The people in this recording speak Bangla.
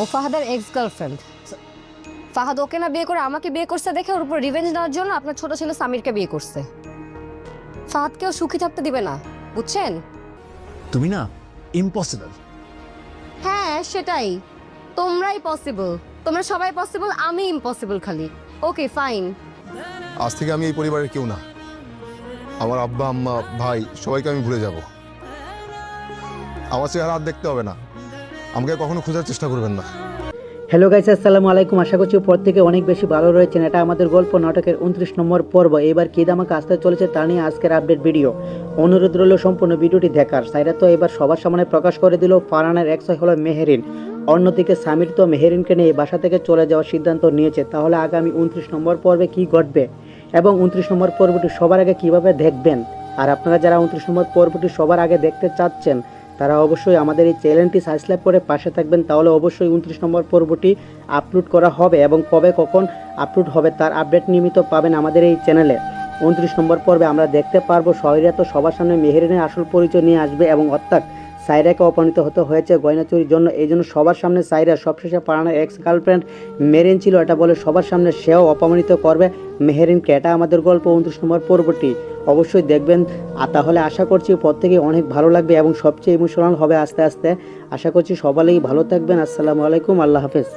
ও ফাহাদের এক্স গার্লফ্রেন্ড। ফাহাদ ওকে না বিয়ে করে আমাকে বিয়ে করছে দেখে ওর উপর রিভেঞ্জ নেওয়ার জন্য আপনার ছোট ছেলে সামিরকে বিয়ে করছে। ফাহাদকেও সুখী থাকতে দিবে না, বুঝছেন? তুমি না ইম্পসিবল। হ্যাঁ সেটাই, তোমরাই পসিবল, তোমরা সবাই পসিবল, আমি ইম্পসিবল খালি। Okay fine. আজ থেকে আমি এই পরিবারের কেউ না। আমার আব্বা আম্মা ভাই সবাইকে আমি ভুলে যাব। আমার চেহারা আর দেখতে হবে না, আমাকে কখনো খোঁজার চেষ্টা করবেন না। হ্যালো গাইস, আসসালামু আলাইকুম। আশা করছি প্রত্যেকে অনেক বেশি ভালো রয়েছেন। এটা আমাদের গল্প নাটকের 29 নম্বর পর্ব। এবার কী ধামাকা আসতে চলেছে তা নিয়ে আজকের আপডেট ভিডিও। অনুরোধ রইল সম্পূর্ণ ভিডিওটি দেখার। সাইরা তো এবার সবার সামনে প্রকাশ করে দিল ফারহানের এক্স হলো মেহেরিন। অন্যদিকে সামির তো মেহেরিনকে নিয়ে বাসা থেকে চলে যাওয়ার সিদ্ধান্ত নিয়েছে। তাহলে আগামী 29 নম্বর পর্বে কী ঘটবে এবং 29 নম্বর পর্বটি সবার আগে কিভাবে দেখবেন, আর আপনারা যারা 29 নম্বর পর্বটি সবার আগে দেখতে চাচ্ছেন তারা অবশ্যই আমাদের এই চ্যানেলটি সাবস্ক্রাইব করে পাশে থাকবেন। তাহলে অবশ্যই 29 নম্বর পর্বটি আপলোড করা হবে এবং কবে কখন আপলোড হবে তার আপডেট নিয়মিত পাবেন আমাদের এই চ্যানেলে। 29 নম্বর পর্বে আমরা দেখতে পারবো সাইরা তো সবার সামনে মেহেরিনের আসল পরিচয় নিয়ে আসবে এবং অর্থাৎ সাইরাকে অপমানিত হতে হয়েছে গয়না চুরির জন্য। এই জন্য সবার সামনে সাইরা সবশেষে ফারহানের এক্স গার্লফ্রেন্ড মেরিন ছিল এটা বলে সবার সামনে সেও অপমানিত করবে মেহেরিনকে। এটা আমাদের গল্প 29 নম্বর পর্বটি অবশ্যই দেখবেন। আর তাহলে আশা করছি প্রত্যেকেই অনেক ভালো লাগবে এবং সবচেয়ে ইমোশনাল হবে আস্তে আস্তে। আশা করছি সবাই ভালো থাকবেন। আসসালামু আলাইকুম, আল্লাহ হাফেজ।